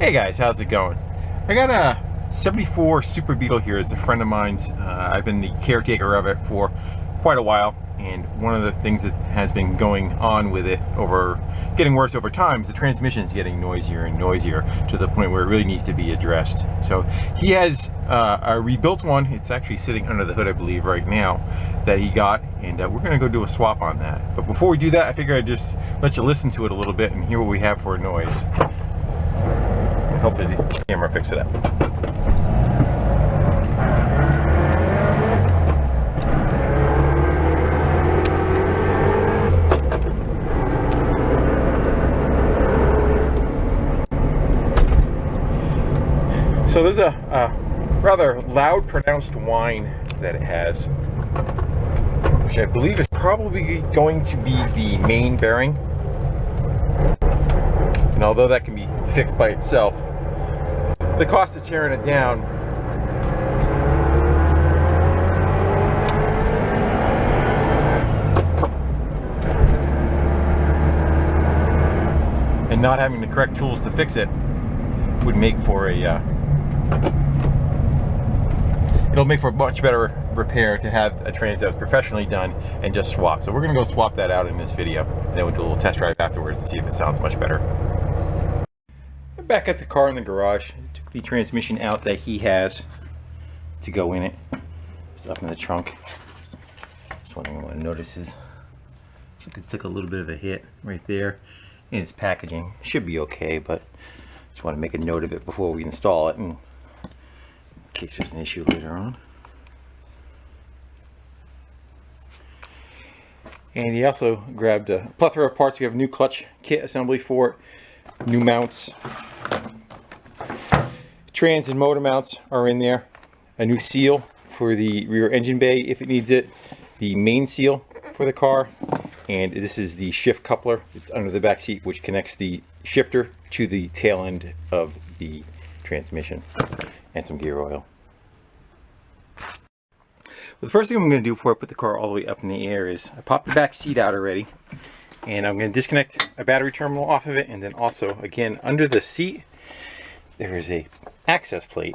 Hey guys, how's it going? I got a 74 Super Beetle here. It's a friend of mine's. I've been the caretaker of it for quite a while, and one of the things that has been going on with it getting worse over time is the transmission is getting noisier and noisier to the point where it really needs to be addressed. So he has a rebuilt one. It's actually sitting under the hood, I believe, right now, that he got, and we're going to go do a swap on that. But before we do that, I figure I'd just let you listen to it a little bit and hear what we have for a noise. Hopefully the camera picks it up. So there's a rather loud, pronounced whine that it has, which I believe is probably going to be the main bearing. And although that can be fixed by itself, the cost of tearing it down and not having the correct tools to fix it would make for it'll make for a much better repair to have a trans that was professionally done and just swap. So we're gonna go swap that out in this video, and then we'll do a little test drive afterwards and see if it sounds much better. I'm back at the car in the garage. I took the transmission out that he has to go in it. It's up in the trunk. Just wondering what it notices. Looks like it took a little bit of a hit right there in its packaging. Should be okay, but just want to make a note of it before we install it, in case there's an issue later on. And he also grabbed a plethora of parts. We have a new clutch kit assembly for it, new mounts, trans and motor mounts are in there, a new seal for the rear engine bay if it needs it, the main seal for the car, and this is the shift coupler. It's under the back seat, which connects the shifter to the tail end of the transmission, and some gear oil. Well, the first thing I'm going to do before I put the car all the way up in the air is I popped the back seat out already, and I'm going to disconnect a battery terminal off of it, and then also again under the seat there is a access plate,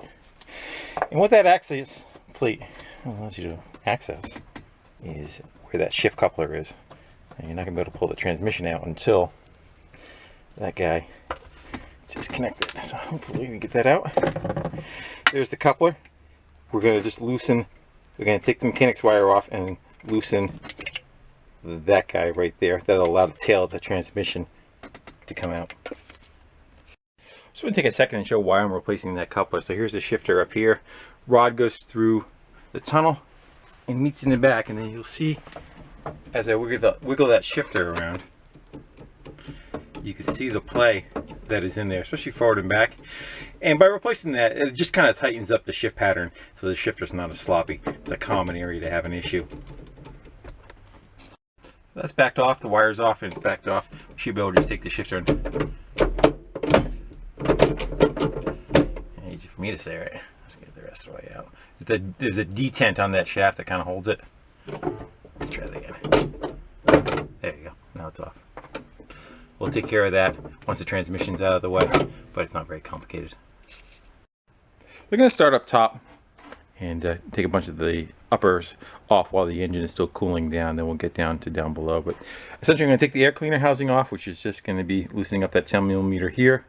and what that access plate allows you to access is where that shift coupler is. And you're not going to be able to pull the transmission out until that guy is disconnected. So hopefully we can get that out. There's the coupler. We're going to just loosen, we're going to take the mechanics wire off and loosen that guy right there. That'll allow the tail of the transmission to come out. So I'm going to take a second and show why I'm replacing that coupler. So here's the shifter up here. Rod goes through the tunnel and meets in the back, and then you'll see as I wiggle that shifter around, you can see the play that is in there, especially forward and back. And by replacing that, it just kind of tightens up the shift pattern so the shifter's not as sloppy. It's a common area to have an issue. That's backed off, the wire's off, and it's backed off. We should be able to just take the shifter and easy for me to say, right? Let's get the rest of the way out. There's a detent on that shaft that kind of holds it. Let's try that again. There you go. Now it's off. We'll take care of that once the transmission's out of the way, but it's not very complicated. We're going to start up top and take a bunch of the uppers off while the engine is still cooling down. Then we'll get down to down below. But essentially, I'm going to take the air cleaner housing off, which is just going to be loosening up that 10mm here.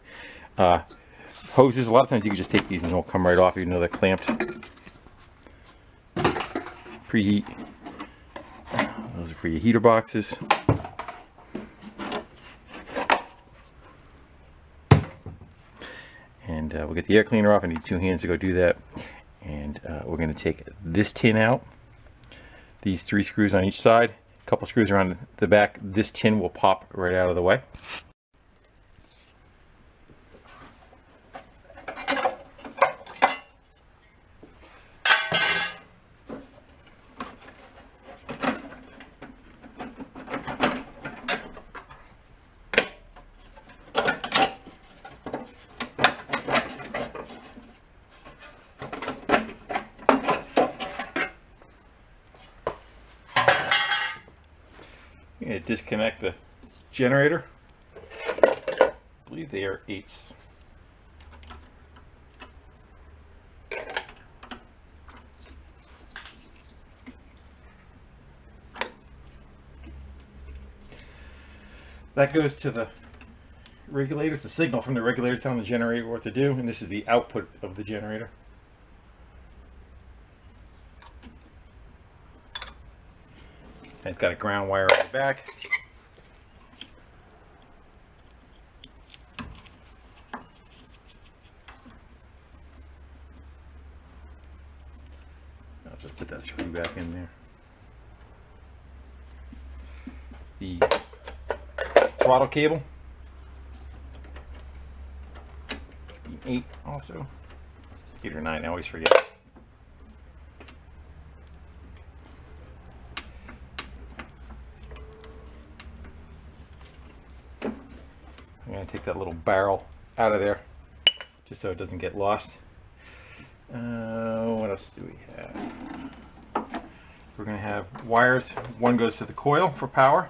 Hoses, a lot of times you can just take these and they'll come right off even though they're clamped. Preheat. Those are for your heater boxes. And we'll get the air cleaner off. I need 2 hands to go do that. And we're going to take this tin out. These 3 screws on each side. A couple screws around the back. This tin will pop right out of the way. I'm going to disconnect the generator. I believe they are 8s. That goes to the regulator. It's a signal from the regulator telling the generator what to do, and this is the output of the generator. And it's got a ground wire on the back. I'll just put that screw back in there. The throttle cable. 8 also. 8 or 9, I always forget. I'm going to take that little barrel out of there just so it doesn't get lost. What else do we have? We're going to have wires. One goes to the coil for power.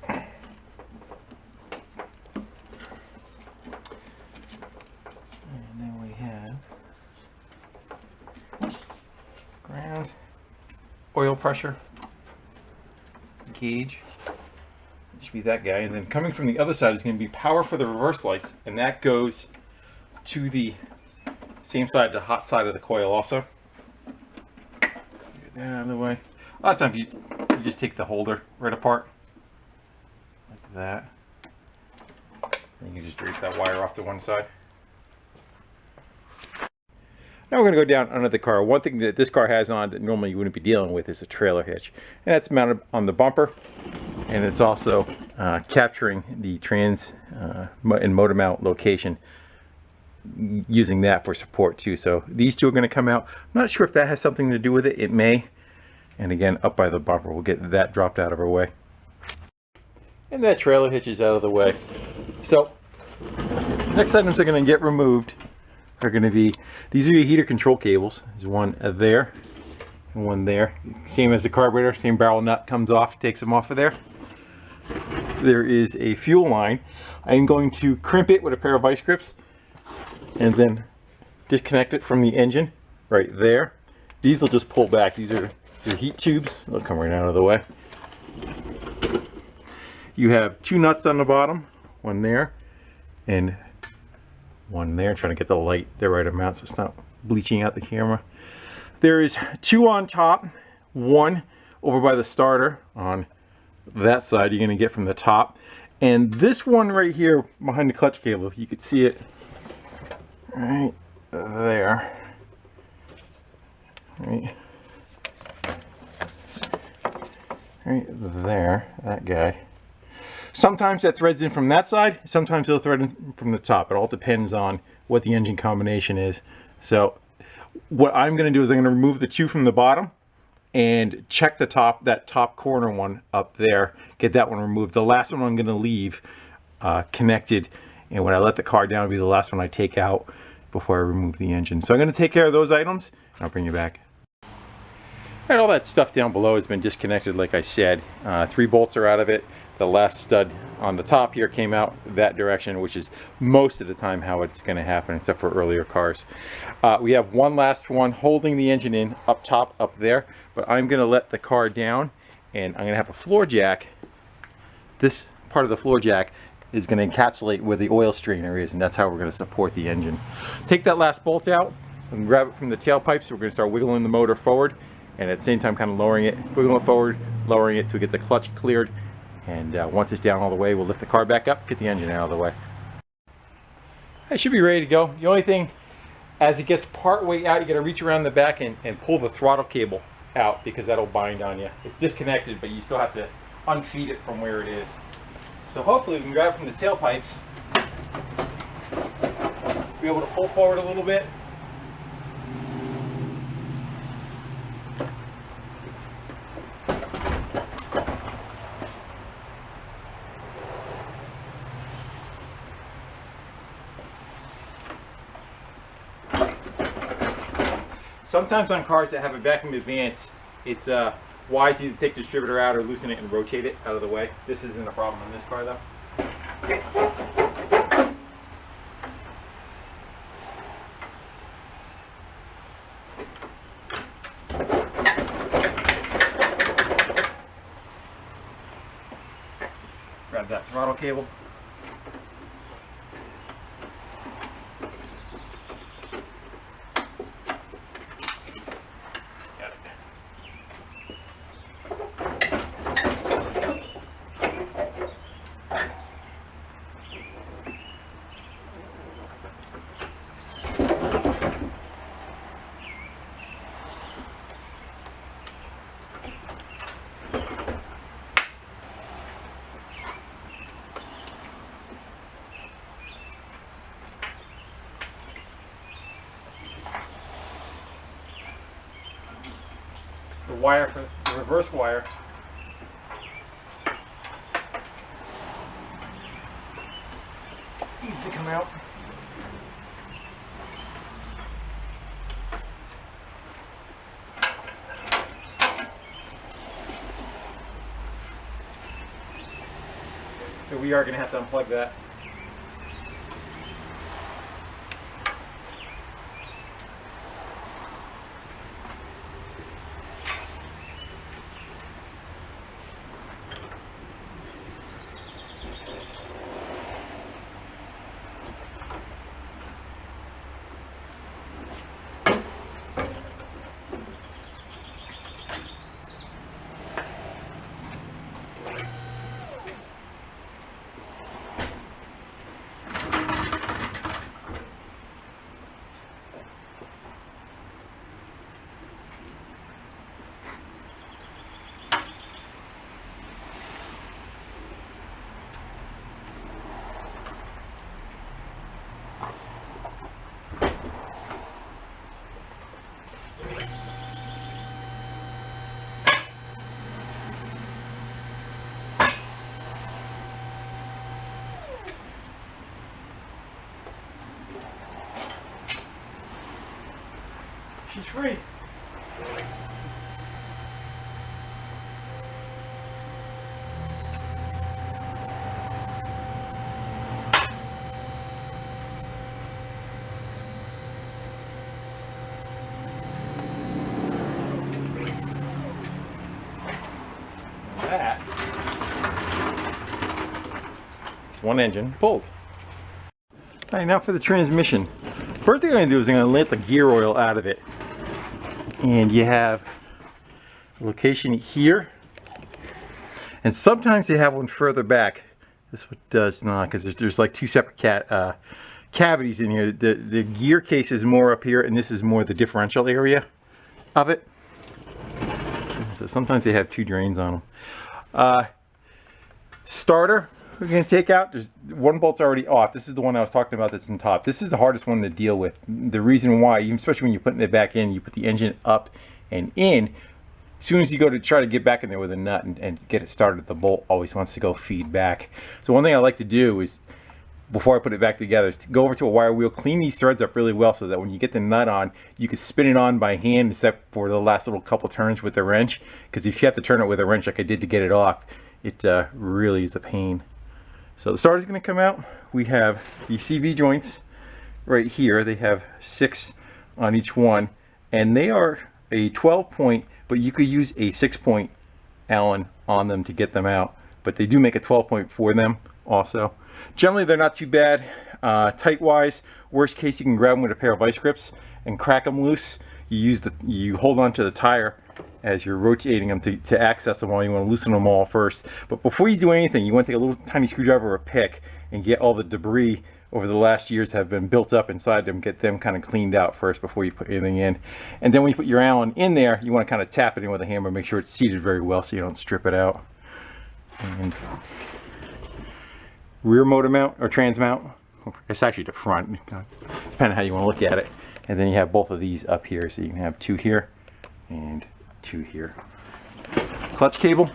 And then we have ground, oil pressure gauge. It should be that guy. And then coming from the other side is going to be power for the reverse lights, and that goes to the same side, the hot side of the coil also. Get that out of the way. A lot of times you just take the holder right apart like that. And you can just drape that wire off to one side. Now we're going to go down under the car. One thing that this car has on that normally you wouldn't be dealing with is a trailer hitch. And that's mounted on the bumper. And it's also capturing the trans and motor mount location, using that for support too. So these two are going to come out. I'm not sure if that has something to do with it. It may. And again, up by the bumper. We'll get that dropped out of our way. And that trailer hitch is out of the way. So next items are going to get removed are going to be, these are your heater control cables. There's one there and one there. Same as the carburetor, same barrel nut comes off, takes them off of there. There is a fuel line. I'm going to crimp it with a pair of vice grips and then disconnect it from the engine right there. These will just pull back. These are your heat tubes. They'll come right out of the way. You have two nuts on the bottom, one there and one there. I'm trying to get the light the right amount so it's not bleaching out the camera. There is two on top, one over by the starter on that side you're going to get from the top, and this one right here behind the clutch cable, you could see it right there, right there, that guy. Sometimes that threads in from that side, sometimes it'll thread in from the top. It all depends on what the engine combination is. So what I'm going to do is I'm going to remove the two from the bottom and check the top, that top corner one up there, get that one removed. The last one I'm going to leave connected, and when I let the car down, it'll be the last one I take out before I remove the engine. So I'm going to take care of those items and I'll bring you back. And all that stuff down below has been disconnected, like I said. 3 bolts are out of it. The last stud on the top here came out that direction, which is most of the time how it's going to happen, except for earlier cars. We have one last one holding the engine in up top, up there, but I'm going to let the car down, and I'm going to have a floor jack. This part of the floor jack is going to encapsulate where the oil strainer is, and that's how we're going to support the engine. Take that last bolt out and grab it from the tailpipe, so we're going to start wiggling the motor forward, and at the same time kind of lowering it, wiggling it forward, lowering it to get the clutch cleared. And once it's down all the way, we'll lift the car back up, get the engine out of the way. It should be ready to go. The only thing, as it gets part way out, you got to reach around the back and pull the throttle cable out, because that'll bind on you. It's disconnected, but you still have to unfeed it from where it is. So hopefully we can grab it from the tailpipes, be able to pull forward a little bit. Sometimes on cars that have a vacuum advance, it's wise to either take the distributor out or loosen it and rotate it out of the way. This isn't a problem in this car though. Grab that throttle cable. The wire for the reverse wire needs to come out. So we are going to have to unplug that. She's free. That is one engine pulled. All right, now for the transmission. First thing I'm going to do is I'm going to let the gear oil out of it. And you have a location here. And sometimes they have one further back. This one does not, because there's like two separate cavities in here. The gear case is more up here, and this is more the differential area of it. So sometimes they have two drains on them. Starter, we're going to take out. There's one bolt's already off. This is the one I was talking about that's in top. This is the hardest one to deal with. The reason why, especially when you're putting it back in, you put the engine up and in. As soon as you go to try to get back in there with a nut and get it started, the bolt always wants to go feed back. So one thing I like to do is, before I put it back together, is to go over to a wire wheel, clean these threads up really well so that when you get the nut on, you can spin it on by hand except for the last little couple turns with the wrench. Because if you have to turn it with a wrench like I did to get it off, it really is a pain. So the starter's going to come out. We have the CV joints right here. They have 6 on each one, and they are a 12 point, but you could use a 6 point Allen on them to get them out. But they do make a 12 point for them also. Generally, they're not too bad. Tight wise, worst case, you can grab them with a pair of vice grips and crack them loose. You hold on to the tire as you're rotating them to access them all. You want to loosen them all first. But before you do anything, you want to take a little tiny screwdriver or a pick and get all the debris over the last years have been built up inside them, get them kind of cleaned out first before you put anything in. And then when you put your Allen in there, you want to kind of tap it in with a hammer, make sure it's seated very well so you don't strip it out. And rear motor mount or trans mount, it's actually the front, depending on how you want to look at it. And then you have both of these up here, so you can have 2 here and 2 here. Clutch cable,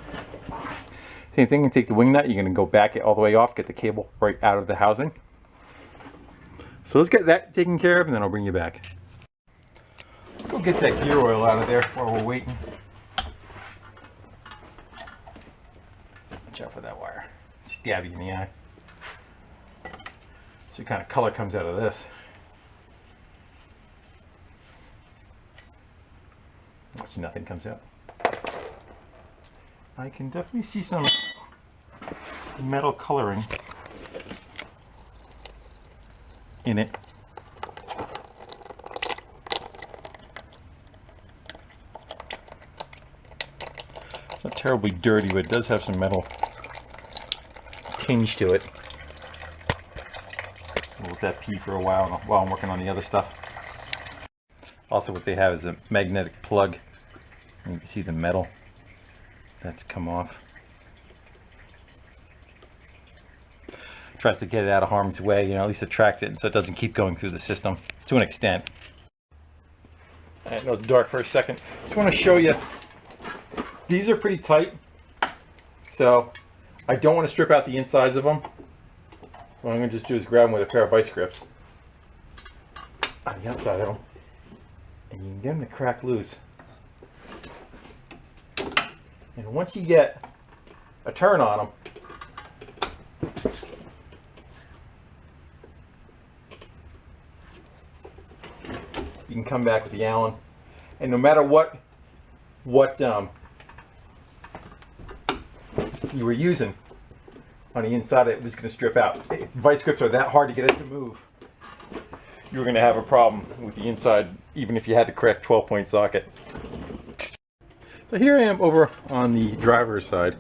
same thing. You take the wing nut, you're going to go back it all the way off, get the cable right out of the housing. So let's get that taken care of, and then I'll bring you back. Let's go get that gear oil out of there while we're waiting. Watch out for that wire, stab you in the eye. So kind of color comes out of this. Watch, nothing comes out. I can definitely see some metal coloring in it. It's not terribly dirty, but it does have some metal tinge to it. I'll let that pee for a while I'm working on the other stuff. Also, what they have is a magnetic plug. And you can see the metal that's come off. Tries to get it out of harm's way, you know, at least attract it so it doesn't keep going through the system to an extent. I know it's dark for a second. Just want to show you, these are pretty tight, so I don't want to strip out the insides of them. What I'm going to just do is grab them with a pair of vice grips on the outside of them, and you can get them to crack loose. And once you get a turn on them, you can come back with the Allen, and no matter what you were using on the inside, it was going to strip out. If vice grips are that hard to get it to move, you're going to have a problem with the inside, even if you had the correct 12-point socket. So here I am over on the driver's side,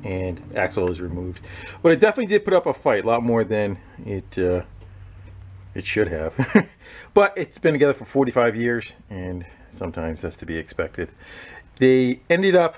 and axle is removed. But it definitely did put up a fight, a lot more than it should have. But it's been together for 45 years, and sometimes that's to be expected. They ended up,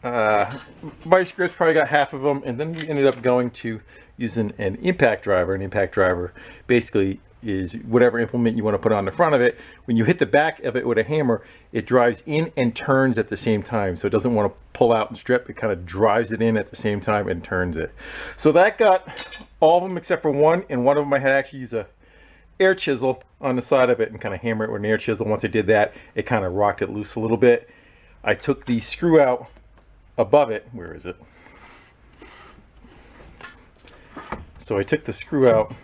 vice grips probably got half of them, and then we ended up going to using an impact driver. An impact driver basically is whatever implement you want to put on the front of it. When you hit the back of it with a hammer, it drives in and turns at the same time. So it doesn't want to pull out and strip. It kind of drives it in at the same time and turns it. So that got all of them except for one, and one of them I had actually used a air chisel on the side of it and kind of hammer it with an air chisel. Once I did that, it kind of rocked it loose a little bit. I took the screw out above it. Where is it? So I took the screw out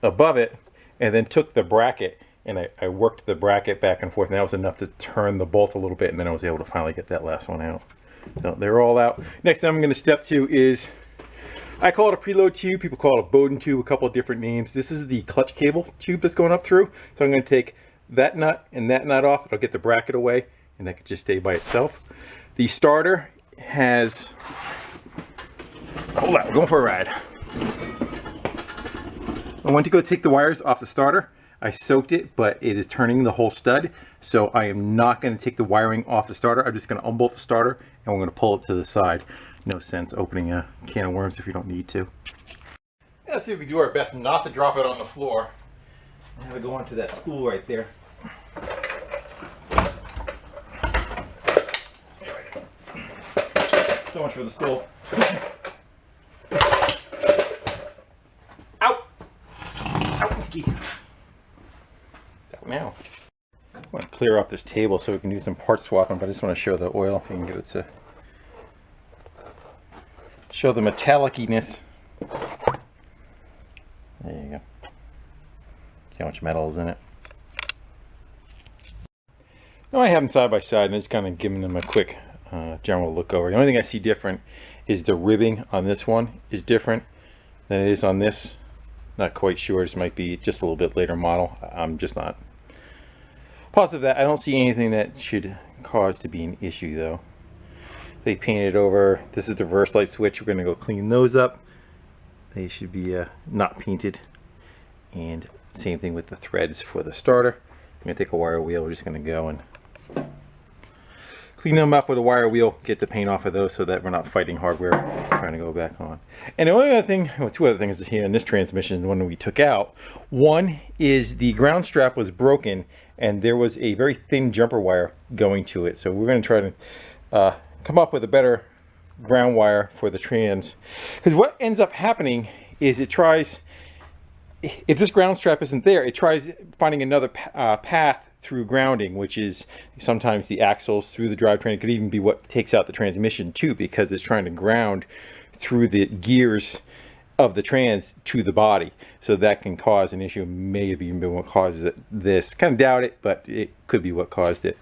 above it and then took the bracket, and I worked the bracket back and forth, and that was enough to turn the bolt a little bit, and then I was able to finally get that last one out. So they're all out. Next thing I'm going to step to is, I call it a preload tube. People call it a Bowden tube, a couple of different names. This is the clutch cable tube that's going up through. So I'm going to take that nut and that nut off. It'll get the bracket away, and that can just stay by itself. The starter has, hold on, we're going for a ride. I went to go take the wires off the starter. I soaked it, but it is turning the whole stud. So I am not going to take the wiring off the starter. I'm just going to unbolt the starter, and we're going to pull it to the side. No sense opening a can of worms if you don't need to. Let's see if we do our best not to drop it on the floor. I'm going to go onto that stool right there. There we go. So much for the stool. Out! Out, ski. Out now. I want to clear off this table so we can do some part swapping, but I just want to show the oil if we can get it to show the metalliciness. There you go. See how much metal is in it. Now I have them side by side, and just kind of giving them a quick general look over. The only thing I see different is the ribbing on this one is different than it is on this. Not quite sure. This might be just a little bit later model. I'm just not positive that. I don't see anything that should cause to be an issue though. They painted over. This is the reverse light switch. We're going to go clean those up. They should be not painted. And same thing with the threads for the starter. I'm going to take a wire wheel. We're just going to go and clean them up with a wire wheel, get the paint off of those so that we're not fighting hardware trying to go back on. And the only other thing, well, two other things here in this transmission, the one we took out. One is the ground strap was broken, and there was a very thin jumper wire going to it. So we're going to try to come up with a better ground wire for the trans, because what ends up happening is it tries, if this ground strap isn't there, it tries finding another path through grounding, which is sometimes the axles through the drivetrain. It could even be what takes out the transmission too, because it's trying to ground through the gears of the trans to the body. So that can cause an issue. May have even been what causes it. This, kind of doubt it, but it could be what caused it.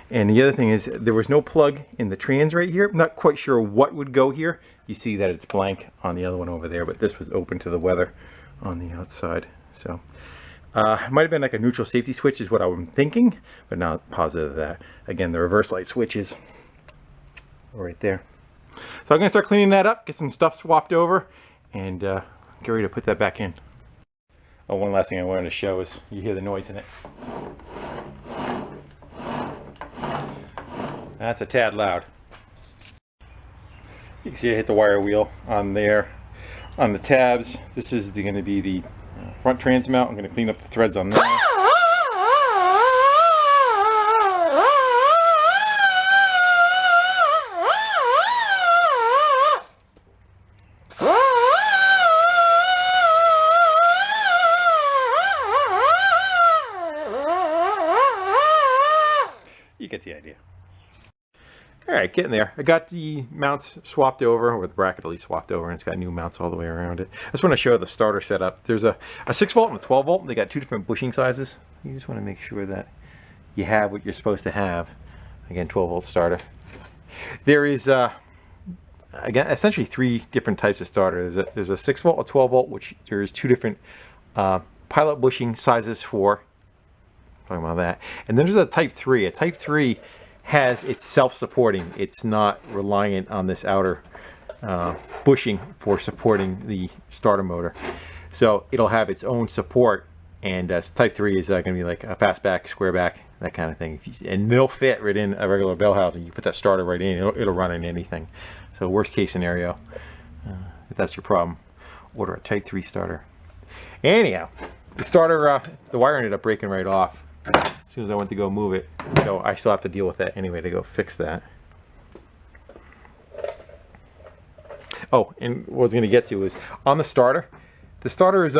And the other thing is there was no plug in the trans right here. I'm not quite sure what would go here. You see that it's blank on the other one over there, but this was open to the weather on the outside. So it might have been like a neutral safety switch is what I'm thinking, but not positive of that. Again, the reverse light switches right there. So I'm gonna start cleaning that up, get some stuff swapped over, and get ready to put that back in. Oh, one last thing I wanted to show is you hear the noise in it. That's a tad loud. You can see I hit the wire wheel on there. On the tabs, this is going to be the front trans mount. I'm going to clean up the threads on there. You get the idea. All right, getting there. I got the mounts swapped over, or the bracket at least swapped over, and it's got new mounts all the way around it. I just want to show the starter setup. There's a 6 volt and a 12 volt. They got 2 different bushing sizes. You just want to make sure that you have what you're supposed to have. Again, 12 volt starter. There is again essentially 3 different types of starter. There's a 6 volt, a 12 volt, which there is 2 different pilot bushing sizes for. Talking about that, and then there's a type 3. A type 3 has it's self-supporting. It's not reliant on this outer bushing for supporting the starter motor. So it'll have its own support, and type 3 is going to be like a fastback, square back, that kind of thing. And they'll fit right in a regular bell housing. You put that starter right in, it'll run in anything. So worst case scenario, if that's your problem, order a type 3 starter. Anyhow, the starter, the wire ended up breaking right off as soon as I went to go move it, so I still have to deal with that anyway to go fix that. Oh, and what I was going to get to is on the starter is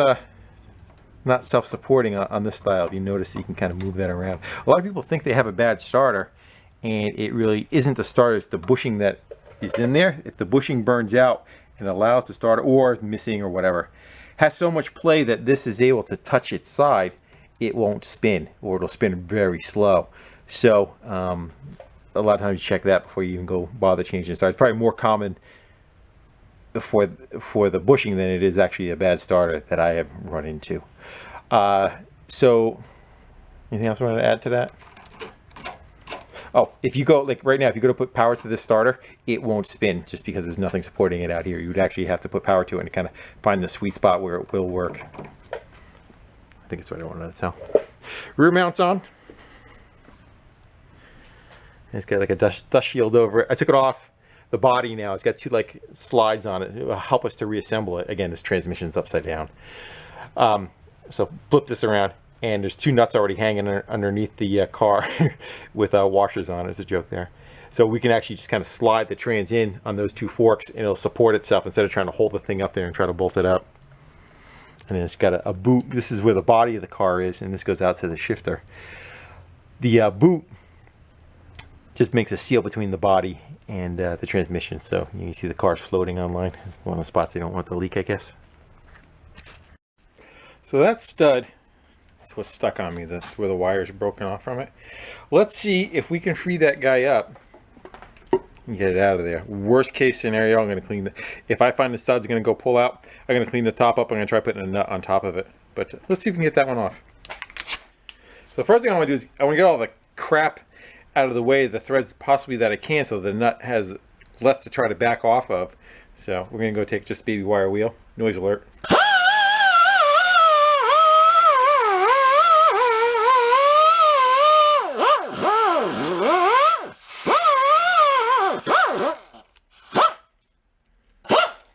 not self-supporting on this style. If you notice, you can kind of move that around. A lot of people think they have a bad starter, and it really isn't the starter, it's the bushing that is in there. If the bushing burns out and allows the starter, or missing or whatever, has so much play that this is able to touch its side, it won't spin, or it'll spin very slow. So a lot of times you check that before you even go bother changing the starter. It's probably more common for the bushing than it is actually a bad starter that I have run into. So anything else I want to add to that? Oh, if you go, like right now, if you go to put power to this starter, it won't spin just because there's nothing supporting it out here. You would actually have to put power to it and kind of find the sweet spot where it will work. I think that's what I wanted to tell. Rear mounts on. It's got like a dust shield over it. I took it off the body now. It's got 2 like slides on it. It will help us to reassemble it. Again, this transmission's upside down. So flip this around, and there's 2 nuts already hanging underneath the car with washers on. It's a joke there. So we can actually just kind of slide the trans in on those 2 forks, and it'll support itself instead of trying to hold the thing up there and try to bolt it up. And then it's got a boot. This is where the body of the car is, and this goes out to the shifter. The boot just makes a seal between the body and the transmission, so you can see the car's floating on line. It's one of the spots they don't want to leak, I guess. So that stud is what's stuck on me. That's where the wires are broken off from it. Let's see if we can free that guy up and get it out of there. Worst case scenario, I'm going to clean the... If I find the stud's going to go pull out, I'm going to clean the top up. I'm going to try putting a nut on top of it. But let's see if we can get that one off. So the first thing I want to do is I want to get all the crap out of the way, the threads possibly that I can, so the nut has less to try to back off of. So we're going to go take just baby wire wheel. Noise alert.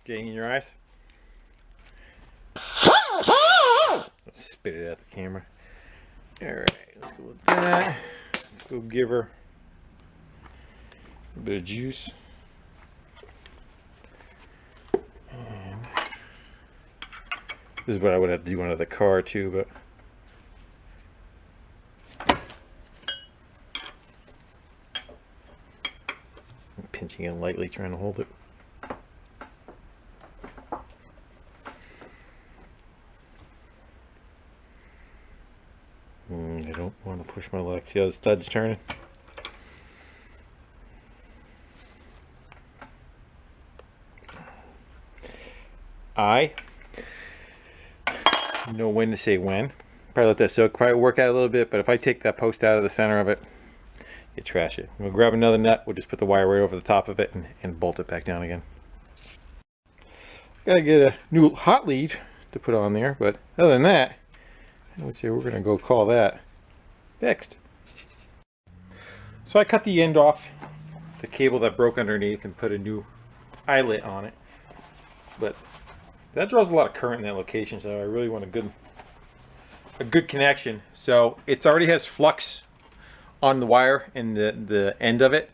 Getting in your eyes? Let's spit it at the camera. Alright, let's go with that. Let's go give her a bit of juice. And this is what I would have to do under the car too, but I'm pinching it lightly, trying to hold it. want to push my luck. See how the stud's turning? I know when to say when. Probably let that soak, probably work out a little bit, but if I take that post out of the center of it, you trash it. We'll grab another nut, we'll just put the wire right over the top of it and bolt it back down again. Gotta get a new hot lead to put on there, but other than that, let's see, we're gonna go call that fixed. So I cut the end off the cable that broke underneath and put a new eyelet on it, but that draws a lot of current in that location, so I really want a good connection. So it already has flux on the wire and the end of it,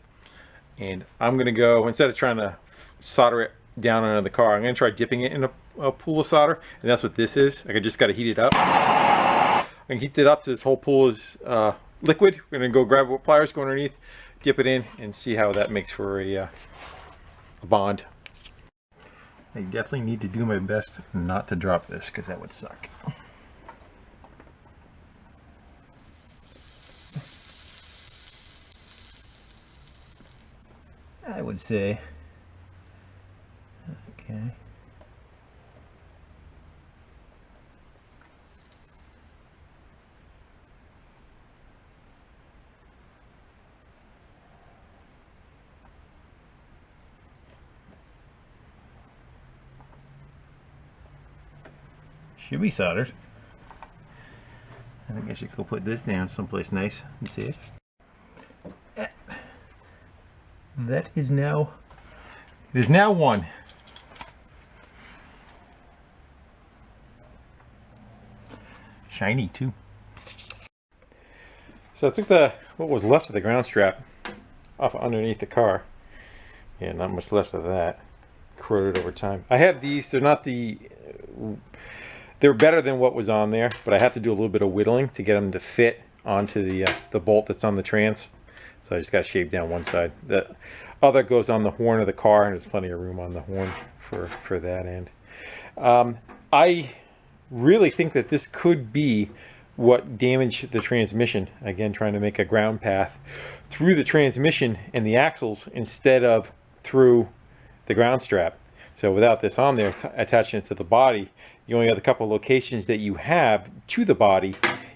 and I'm gonna go, instead of trying to solder it down under the car, I'm gonna try dipping it in a pool of solder, and that's what this is. I just gotta heat it up. I can heat it up to this whole pool is liquid. We're gonna go grab what pliers, go underneath, dip it in, and see how that makes for a bond. I definitely need to do my best not to drop this, because that would suck. I would say, okay. Should be soldered. I think I should go put this down someplace nice and safe. That is now, it is now one. Shiny too. So I took what was left of the ground strap off underneath the car. Yeah, not much left of that. Corroded over time. I have these, they're not they're better than what was on there, but I have to do a little bit of whittling to get them to fit onto the bolt that's on the trans. So I just got to shave down one side. The other goes on the horn of the car, and there's plenty of room on the horn for that end. I really think that this could be what damaged the transmission. Again, trying to make a ground path through the transmission and the axles instead of through the ground strap. So without this on there, attaching it to the body, you only have a couple of locations that you have to the body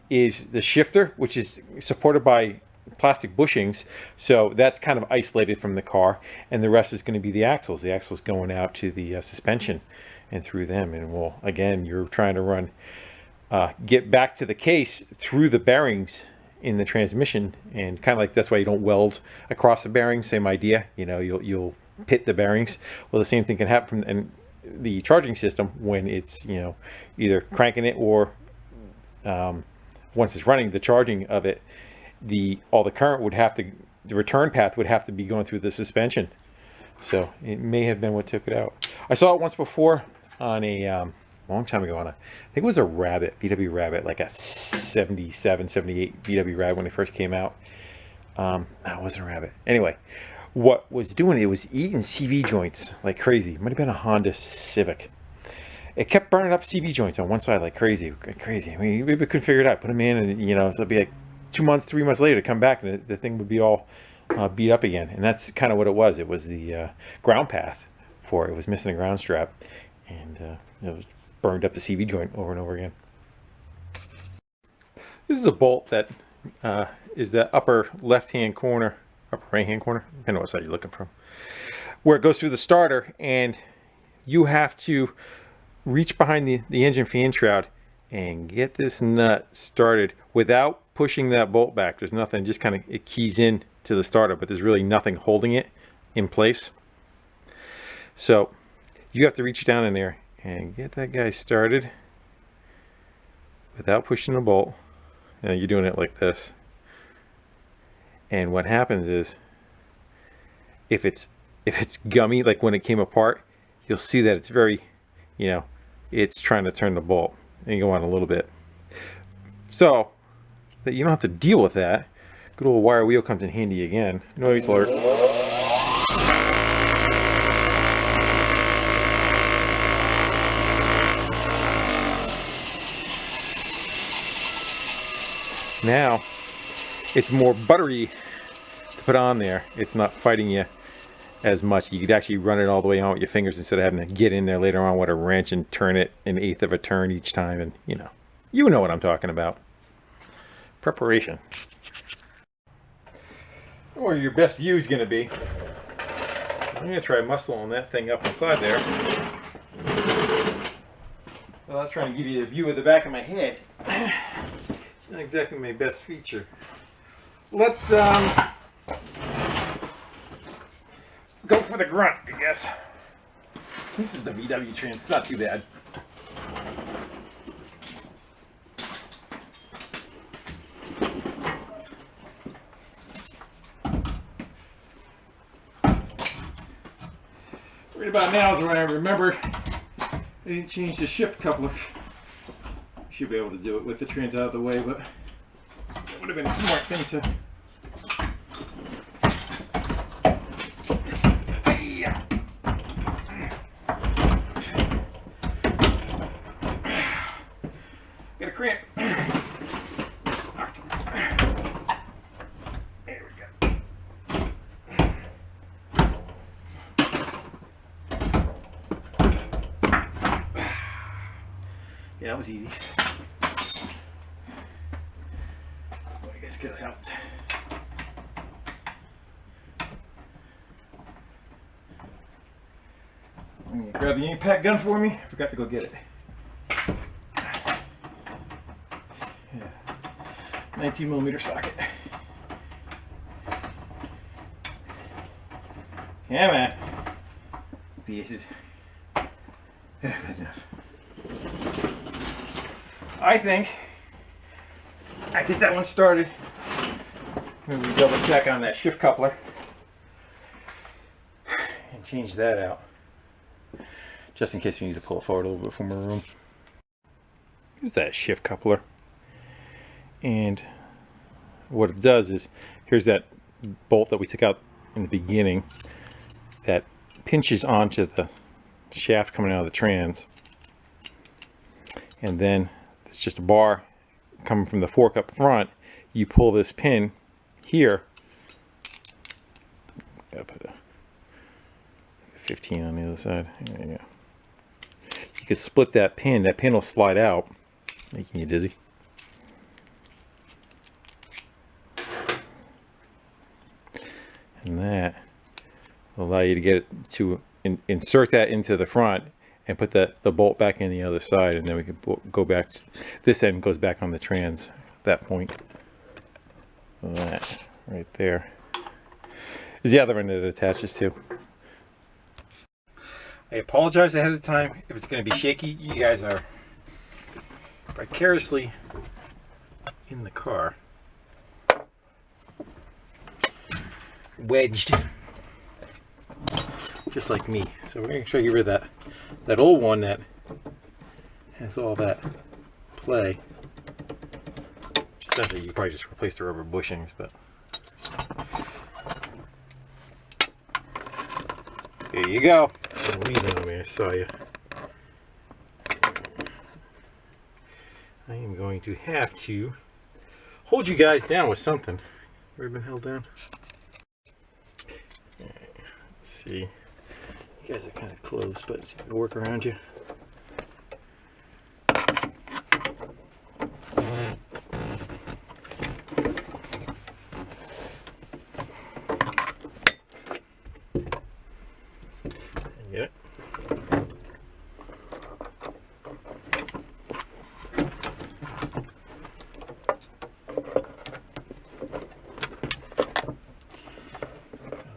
is the shifter, which is supported by plastic bushings, so that's kind of isolated from the car, and the rest is going to be the axles. The axles going out to the suspension and through them, and well, again, you're trying to run get back to the case through the bearings in the transmission, and kind of like that's why you don't weld across the bearings. Same idea, you know, you'll pit the bearings. Well, the same thing can happen in the charging system when it's, you know, either cranking it or once it's running the charging of it, all the current would have to, the return path would have to be going through the suspension. So it may have been what took it out. I saw it once before on a long time ago on I think it was a Rabbit, VW Rabbit, like a 77, 78 VW Rabbit when it first came out. No, it wasn't a Rabbit. Anyway, what was doing it was eating CV joints like crazy. It might have been a Honda Civic. It kept burning up CV joints on one side like crazy. I mean, we couldn't figure it out. Put them in, and you know, so it'd be like 2 months, 3 months later, come back, and the thing would be all beat up again. And that's kind of what it was. It was the ground path for it. It was missing a ground strap, and it was burned up the CV joint over and over again. This is a bolt that is the upper left-hand corner, upper right-hand corner, depending on what side you're looking from, where it goes through the starter, and you have to reach behind the engine fan shroud and get this nut started without pushing that bolt back. There's nothing, just kind of it keys in to the starter, but there's really nothing holding it in place. So you have to reach down in there and get that guy started without pushing the bolt. You know, you're doing it like this. And what happens is, if it's gummy, like when it came apart, you'll see that it's very, you know, it's trying to turn the bolt. And you go on a little bit. So that you don't have to deal with that, good old wire wheel comes in handy again. Noise alert. Now it's more buttery to put on there. It's not fighting you as much. You could actually run it all the way on with your fingers instead of having to get in there later on with a wrench and turn it an eighth of a turn each time. And you know what I'm talking about. Preparation. Or your best view is going to be, I'm going to try muscling that thing up inside there without trying to give you a view of the back of my head. It's not exactly my best feature. Let's go for the grunt, I guess. This is the VW Trans, it's not too bad. Right about now is when I remember I didn't change the shift coupler. Should be able to do it with the Trans out of the way, but it would have been a smart thing to. Got a cramp. There we go. Yeah, that was easy. Well, I guess could have helped. I'm gonna grab the impact gun for me. I forgot to go get it. Yeah. 19mm socket. Yeah, man. Pieces. Yeah, good enough. I think I get that one started. Maybe we double check on that shift coupler and change that out, just in case we need to pull it forward a little bit from our room. Here's that shift coupler, and what it does is, here's that bolt that we took out in the beginning that pinches onto the shaft coming out of the Trans, and then it's just a bar coming from the fork up front. You pull this pin here. Gotta put a 15 on the other side. There you go. You can split that pin. That pin will slide out, making you dizzy. And that will allow you to get it to insert that into the front and put the bolt back in the other side, and then we can go back. This end goes back on the Trans at that point. That right there is the other end that it attaches to. I apologize ahead of time if it's going to be shaky. You guys are vicariously in the car, wedged, just like me. So we're going to try to get rid of that old one that has all that play. Essentially, you probably just replace the rubber bushings, but there you go. Leaving on me, I saw you. I am going to have to hold you guys down with something. Ever been held down? Alright, let's see. You guys are kind of close, but see if I can work around you. Get it?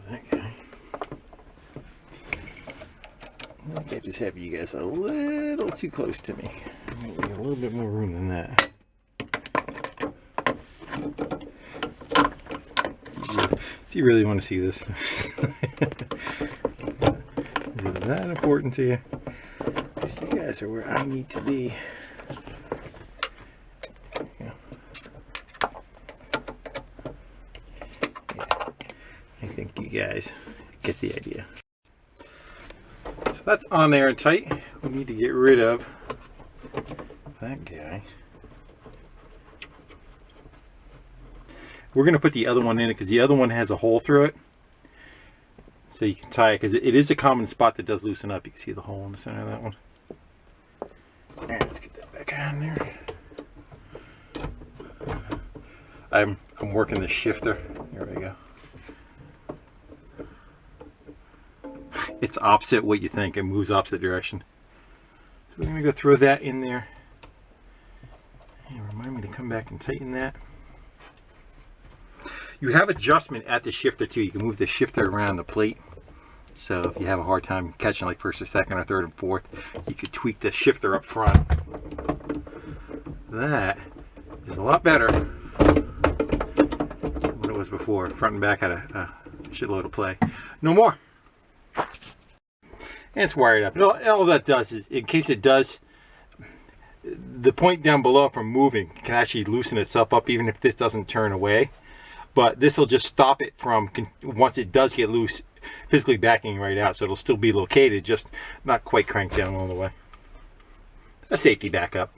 That guy. I think I just have you guys a little too close to me. I might need a little bit more room than that. If you really want to see this. Is it that important to you? Because you guys are where I need to be. Yeah. I think you guys get the idea. So that's on there and tight. We need to get rid of that guy. We're going to put the other one in it because the other one has a hole through it. So you can tie it because it is a common spot that does loosen up. You can see the hole in the center of that one. Alright, let's get that back on there. I'm working the shifter. There we go. It's opposite what you think. It moves opposite direction. So we're going to go throw that in there. And remind me to come back and tighten that. You have adjustment at the shifter too. You can move the shifter around the plate. So if you have a hard time catching like first or second or third and fourth, you could tweak the shifter up front. That is a lot better than what it was before. Front and back had a shitload of play. No more. And it's wired up. All that does is, in case it does, the point down below from moving can actually loosen itself up even if this doesn't turn away. But this will just stop it from, once it does get loose, physically backing right out. So it'll still be located, just not quite cranked down all the way. A safety backup.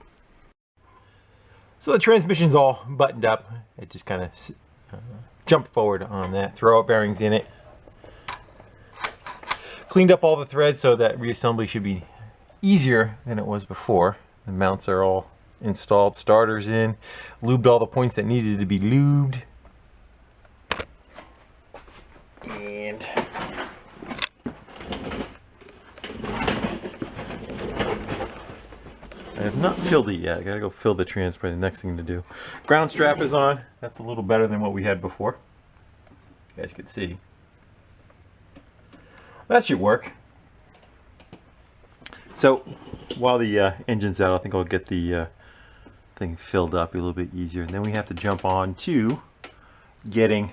So the transmission's all buttoned up. It just kind of jumped forward on that. Throw out bearings in it. Cleaned up all the threads so that reassembly should be easier than it was before. The mounts are all installed, starters in, lubed all the points that needed to be lubed. And I have not filled it yet. I gotta go fill the transfer, the next thing to do. Ground strap is on. That's a little better than what we had before. You guys can see. That should work. So while the engine's out, I think I'll get the thing filled up a little bit easier. And then we have to jump on to getting...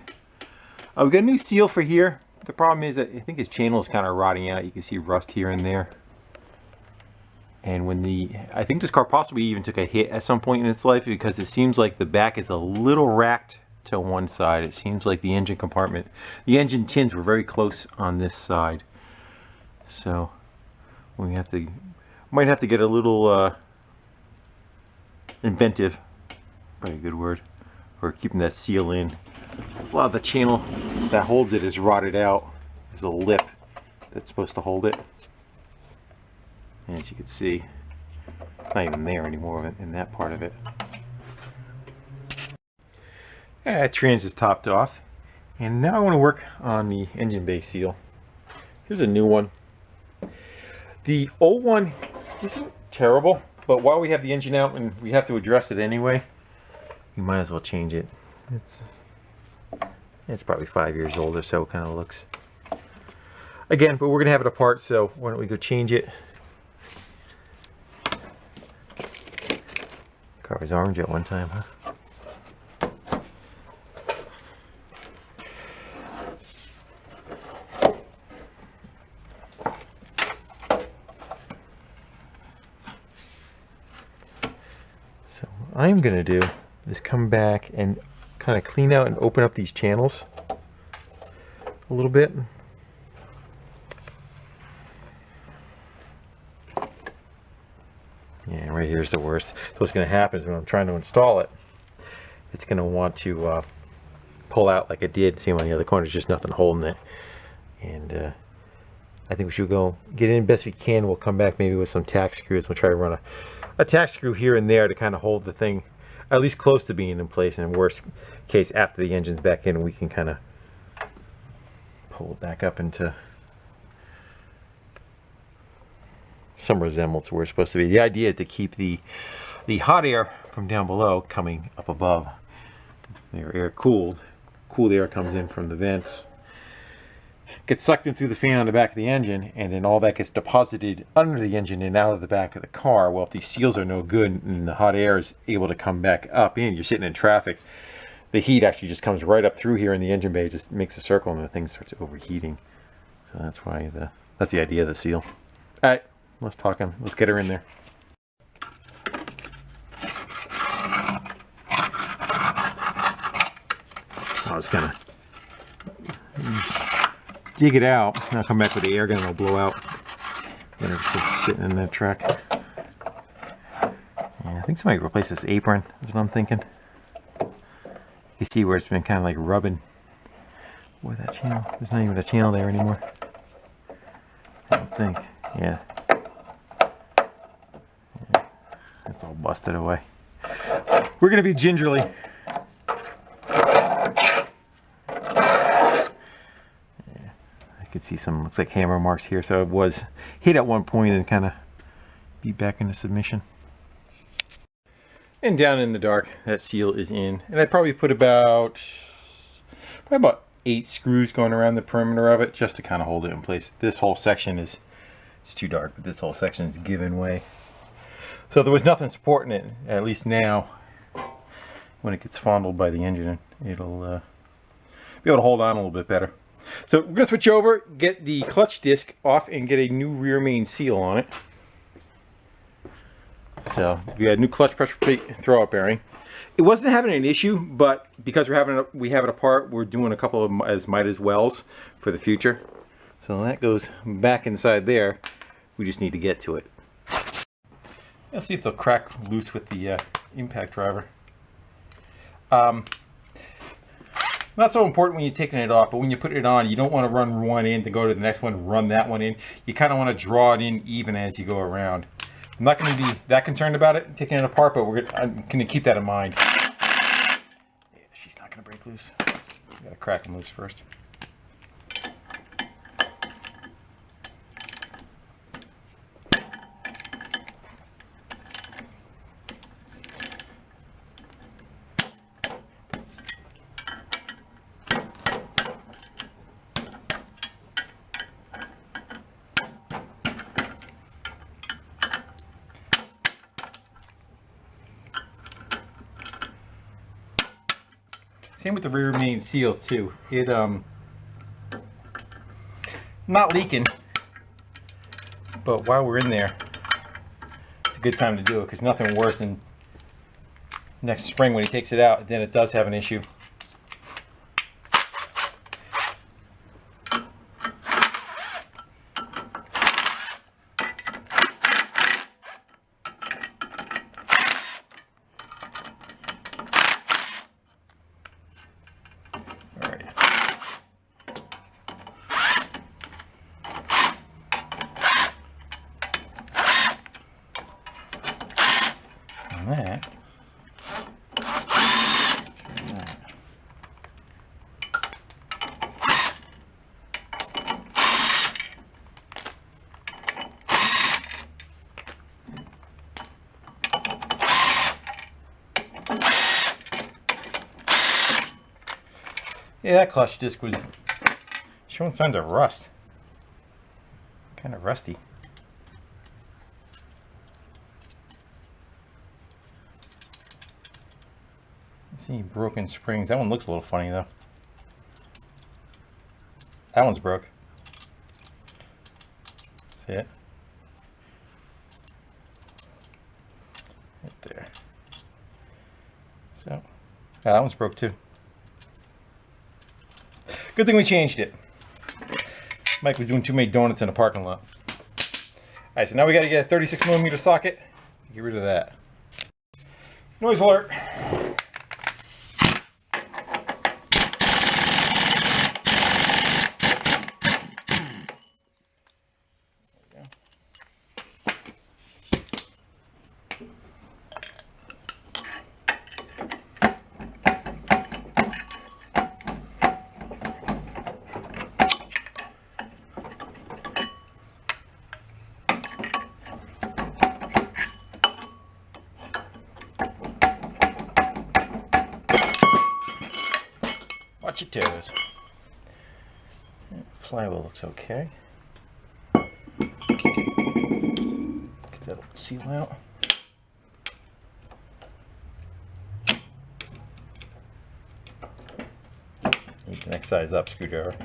we got a new seal for here. The problem is that I think his channel is kind of rotting out. You can see rust here and there. And when I think this car possibly even took a hit at some point in its life because it seems like the back is a little racked to one side. It seems like the engine compartment, the engine tins were very close on this side. So we might have to get a little inventive, probably a good word, for keeping that seal in. A lot of the channel that holds it is rotted out. There's a lip that's supposed to hold it. And as you can see, not even there anymore in that part of it. That trans is topped off. And now I want to work on the engine bay seal. Here's a new one. The old one isn't terrible, but while we have the engine out and we have to address it anyway, we might as well change it. It's probably 5 years old or so, it kind of looks. Again, but we're going to have it apart, so why don't we go change it. Car was orange at one time, huh? So what I'm going to do is come back and kind of clean out and open up these channels a little bit. Yeah, right here's the worst. So what's going to happen is when I'm trying to install it, it's going to want to pull out like it did. See on the other corner, there's just nothing holding it. And I think we should go get in best we can. We'll come back maybe with some tack screws. We'll try to run a tack screw here and there to kind of hold the thing at least close to being in place. And in worst case, after the engine's back in, we can kind of pull it back up into some resemblance where it's supposed to be. The idea is to keep the hot air from down below coming up above. Their air cooled air comes in from the vents, gets sucked in through the fan on the back of the engine, and then all that gets deposited under the engine and out of the back of the car. Well, if these seals are no good and the hot air is able to come back up in, you're sitting in traffic, the heat actually just comes right up through here in the engine bay, just makes a circle, and the thing starts overheating. So that's why that's the idea of the seal. All right. Let's talk him. Let's get her in there. I was gonna dig it out, and I'll come back with the air gun and it'll blow out. And it's just sitting in that truck. Yeah, I think somebody replaced this apron, is what I'm thinking. can see where it's been kind of like rubbing. Boy, that channel, there's not even a channel there anymore. I don't think. Yeah. It's all busted away. We're going to be gingerly. Yeah. I could see some, looks like hammer marks here. So it was hit at one point and kind of beat back into submission. And down in the dark, that seal is in. And I probably put about 8 screws going around the perimeter of it just to kind of hold it in place. This whole section is, it's too dark, but this whole section is giving way. So there was nothing supporting it, at least now. When it gets fondled by the engine, it'll be able to hold on a little bit better. So we're going to switch over, get the clutch disc off, and get a new rear main seal on it. So we had new clutch pressure plate throwout bearing. It wasn't having an issue, but because we have it apart, we're doing a couple of as might as wells for the future. So that goes back inside there. We just need to get to it. Let's see if they'll crack loose with the impact driver. Not so important when you're taking it off, but when you put it on, you don't want to run one in to go to the next one, run that one in. You kind of want to draw it in even as you go around. I'm not going to be that concerned about it, taking it apart, but I'm going to keep that in mind. Yeah, she's not going to break loose. You got to crack them loose first. Same with the rear main seal too. It not leaking, but while we're in there, it's a good time to do it because nothing worse than next spring when he takes it out, then it does have an issue. That. Yeah, that clutch disc was showing signs of rust. Kind of rusty. See broken springs. That one looks a little funny though. That one's broke. See it? Right there. So, yeah, that one's broke too. Good thing we changed it. Mike was doing too many donuts in a parking lot. Alright, so now we got to get a 36mm socket. Get rid of that. Noise alert. Watch your toes. Flywheel looks okay. Get that seal out. Need the next size up screwdriver.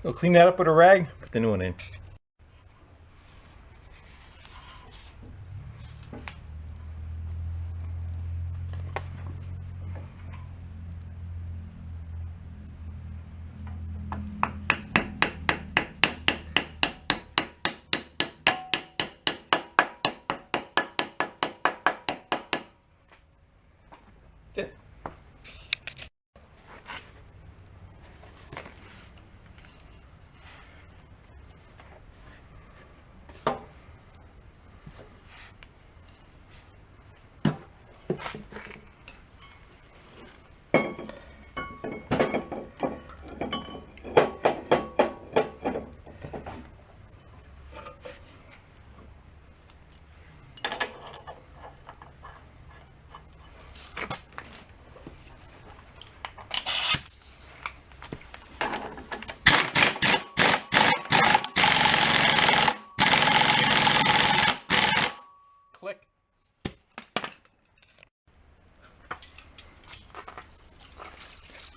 We'll clean that up with a rag, put the new one in.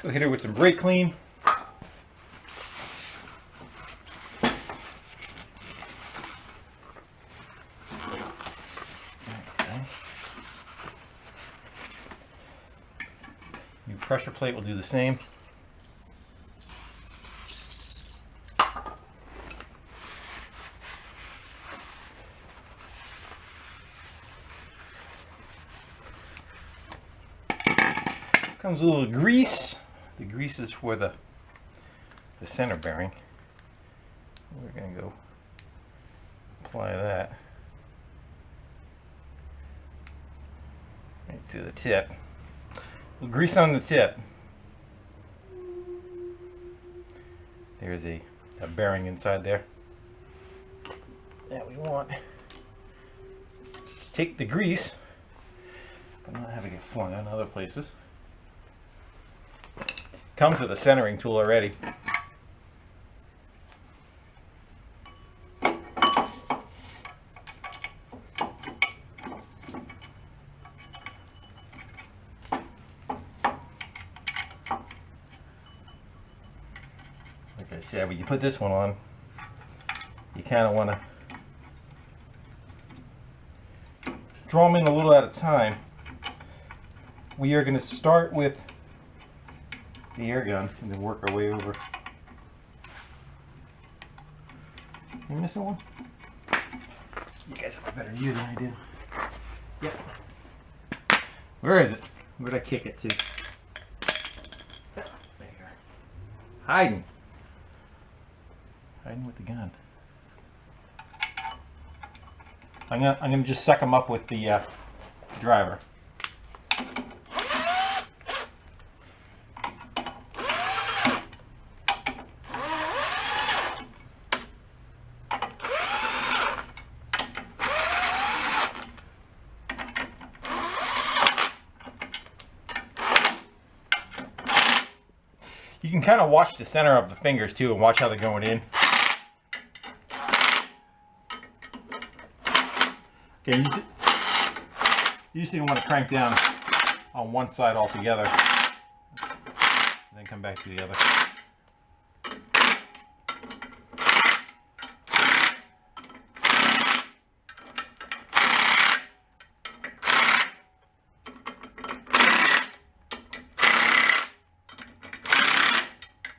Go hit her with some brake clean. New pressure plate will do the same. Comes a little grease. The grease is for the center bearing. We're going to go apply that right to the tip. A little grease on the tip. There's a bearing inside there that we want. Take the grease, but not have it get flung on other places. Comes with a centering tool already. Like I said, when you put this one on, you kind of want to draw them in a little at a time. We are going to start with the air gun and then work our way over. You missing one? You guys have a better view than I do. Yep. Where is it? Where'd I kick it to? There you are. Hiding. Hiding with the gun. I'm gonna just suck them up with the driver. You can kind of watch the center of the fingers too and watch how they're going in. Okay, you just want to crank down on one side altogether, and then come back to the other.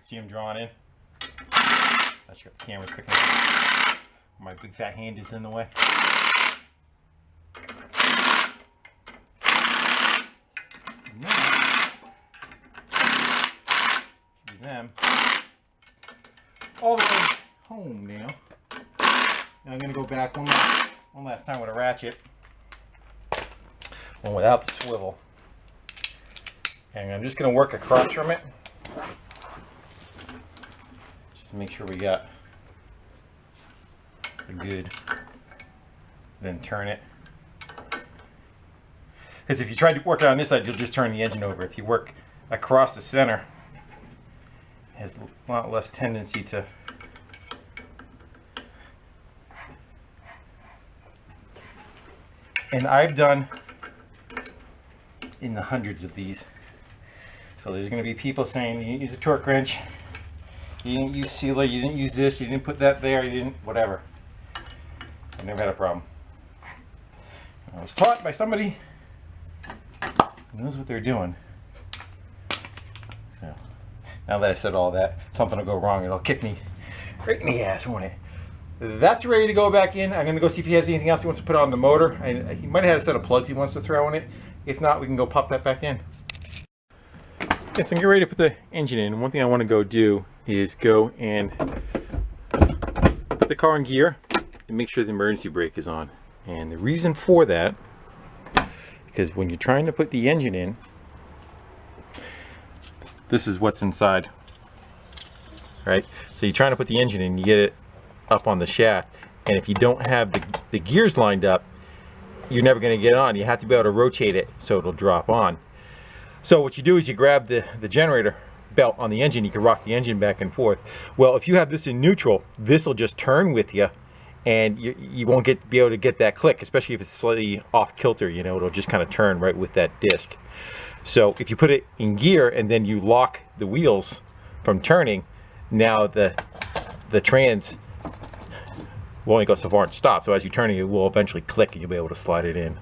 See them drawing in? Not sure if the camera's picking up. My big fat hand is in the way. Do them all the way home now. Now I'm going to go back one last time with a ratchet. One without the swivel. And I'm just going to work across from it. Make sure we got a good, then turn it. Because if you try to work it on this side, you'll just turn the engine over. If you work across the center, it has a lot less tendency to and I've done in the hundreds of these. So there's going to be people saying you use a torque wrench. You didn't use sealer, you didn't use this, you didn't put that there, you didn't, whatever. I never had a problem. I was taught by somebody who knows what they're doing. So, now that I said all that, something will go wrong, it'll kick me right in the ass, won't it? That's ready to go back in. I'm going to go see if he has anything else he wants to put on the motor. He might have had a set of plugs he wants to throw in it. If not, we can go pop that back in. Yes, I'm getting ready to put the engine in. One thing I want to go do is go and put the car in gear and make sure the emergency brake is on. And the reason for that, because when you're trying to put the engine in, this is what's inside, right? So you're trying to put the engine in, you get it up on the shaft, and if you don't have the gears lined up, you're never going to get on. You have to be able to rotate it so it'll drop on. So what you do is you grab the generator belt on the engine. You can rock the engine back and forth. Well, if you have this in neutral, this will just turn with you, and you won't be able to get that click, especially if it's slightly off kilter. You know, it'll just kind of turn right with that disc. So if you put it in gear and then you lock the wheels from turning, now the trans will only go so far and stop. So as you're turning, it will eventually click and you'll be able to slide it in.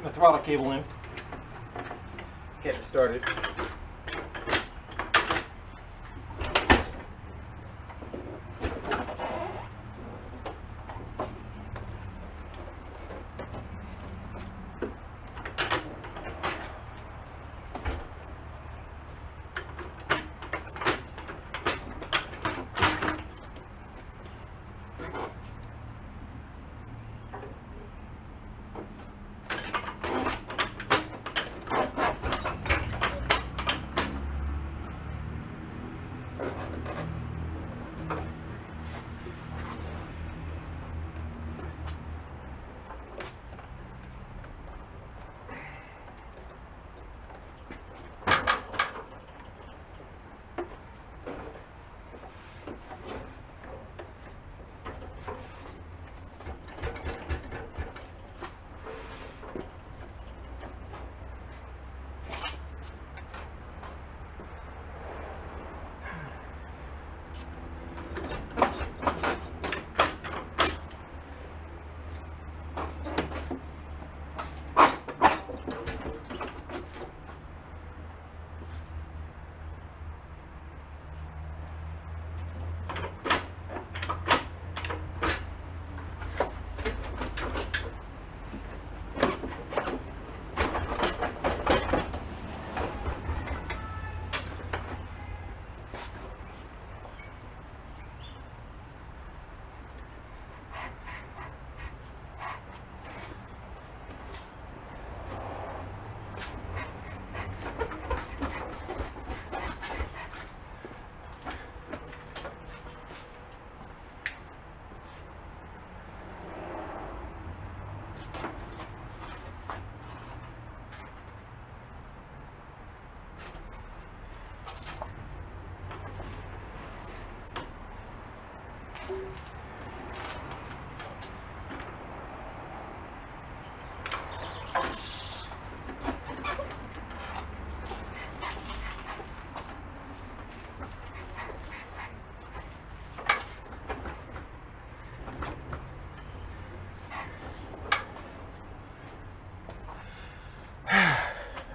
The throttle cable in, get it started.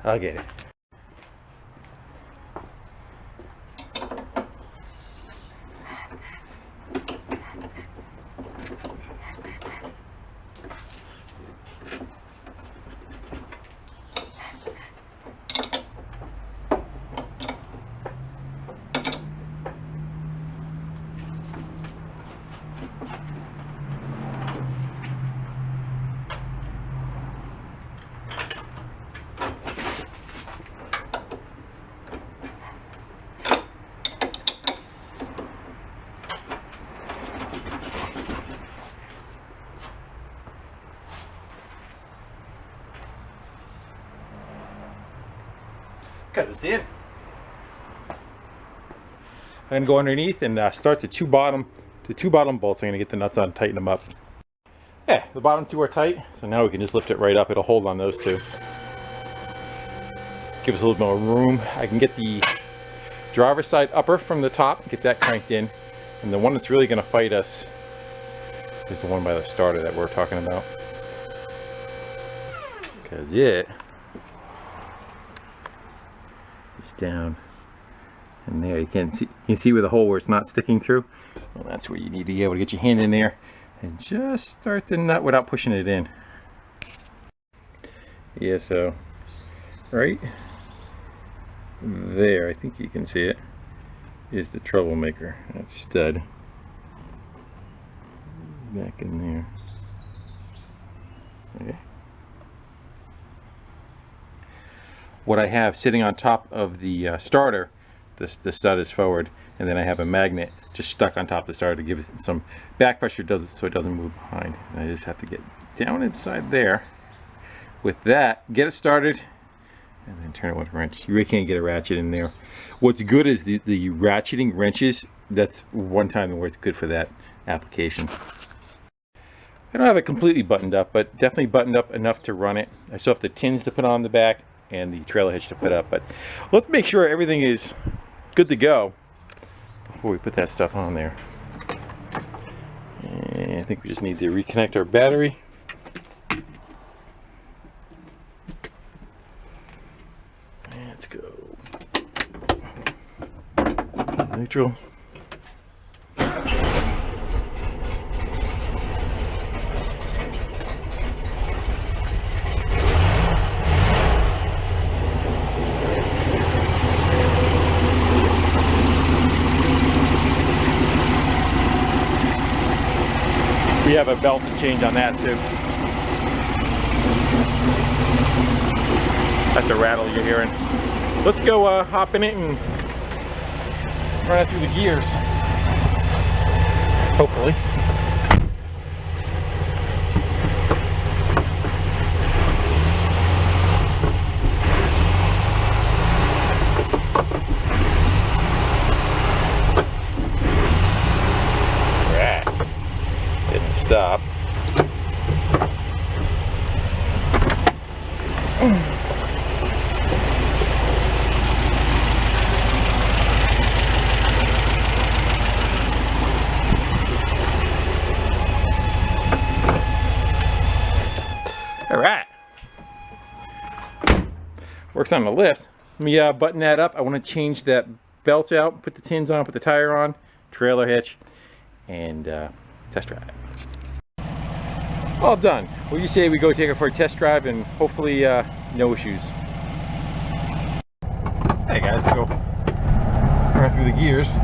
I'll get it. because it's in. I'm going to go underneath and start the two bottom bolts. I'm going to get the nuts on and tighten them up. Yeah, the bottom two are tight, so now we can just lift it right up. It'll hold on those two. Give us a little bit more room. I can get the driver's side upper from the top, get that cranked in, and the one that's really going to fight us is the one by the starter that we're talking about. Because it is down in there. You can see where the hole where it's not sticking through. Well, that's where you need to be able to get your hand in there and just start the nut without pushing it in. Yeah, so right there, I think you can see it, is the troublemaker. That stud back in there. Okay. What I have sitting on top of the starter, the stud is forward, and then I have a magnet just stuck on top of the starter to give it some back pressure so it doesn't move behind. And I just have to get down inside there with that, get it started, and then turn it with a wrench. You really can't get a ratchet in there. What's good is the ratcheting wrenches. That's one time where it's good for that application. I don't have it completely buttoned up, but definitely buttoned up enough to run it. I still have the tins to put on the back and the trailer hitch to put up, but let's make sure everything is good to go before we put that stuff on there. And I think we just need to reconnect our battery. Let's go. Neutral. We have a belt to change on that too. That's the rattle you're hearing. Let's go hop in it and run it through the gears. Hopefully. Stop. All right. Works on the lift. Let me button that up. I want to change that belt out, put the tins on, put the tire on, trailer hitch, and test drive. All done. What do you say we go take it for a test drive and hopefully no issues. Hey guys, let's go run through the gears.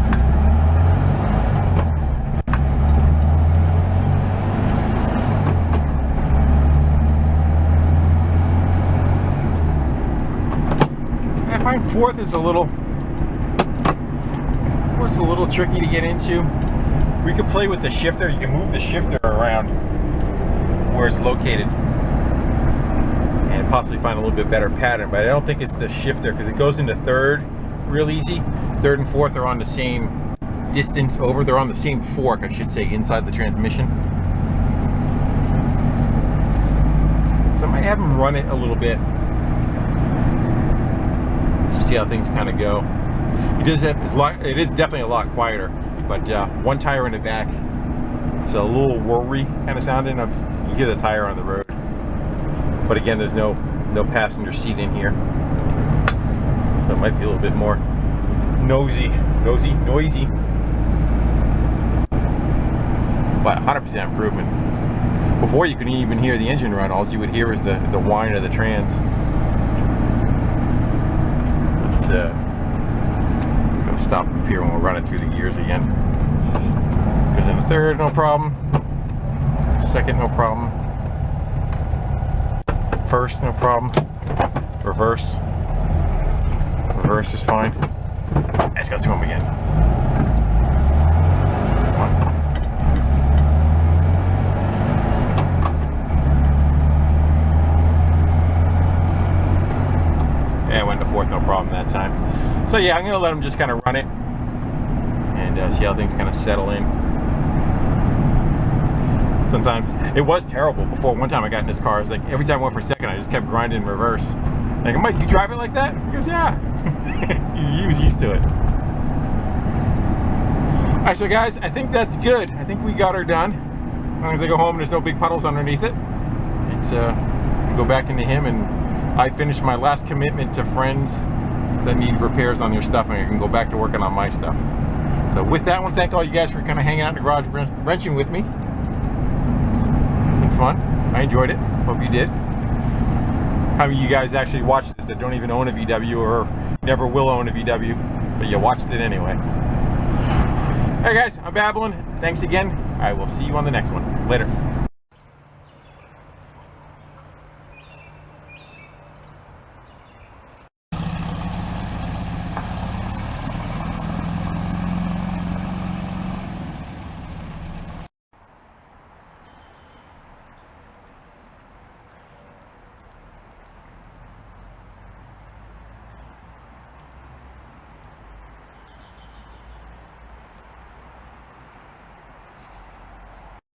I find fourth's a little tricky to get into. We could play with the shifter. You can move the shifter around where it's located and possibly find a little bit better pattern, but I don't think it's the shifter because it goes into third real easy. Third and fourth are on the same distance over. They're on the same fork, I should say, inside the transmission. So I might have them run it a little bit. Just see how things kind of go. It is definitely a lot quieter, but one tire in the back is a little worry kind of sounding. You hear the tire on the road, but again, there's no passenger seat in here, so it might be a little bit more noisy, but 100% improvement. Before you couldn't even hear the engine run. All you would hear is the whine of the trans. So let's go stop up here and we'll run it through the gears again. Goes in the third, no problem. Second, no problem. First, no problem. Reverse. Reverse is fine. Let's go through them again. Come on. Yeah, I went to forth, no problem that time. So yeah, I'm gonna let him just kind of run it and see how things kind of settle in. Sometimes it was terrible before. One time I got in this car, it's like every time I went for a second, I just kept grinding in reverse. Like, Mike, you drive it like that? He goes, yeah. He was used to it. All right, so guys, I think that's good. I think we got her done. As long as I go home and there's no big puddles underneath it, it's go back into him, and I finished my last commitment to friends that need repairs on their stuff, and I can go back to working on my stuff. So with that, I want to thank all you guys for kind of hanging out in the garage wrenching with me. It's been fun. I enjoyed it. Hope you did. How many of you guys actually watch this that don't even own a VW or never will own a VW, but you watched it anyway? Hey guys, I'm babbling. Thanks again. I will see you on the next one. Later.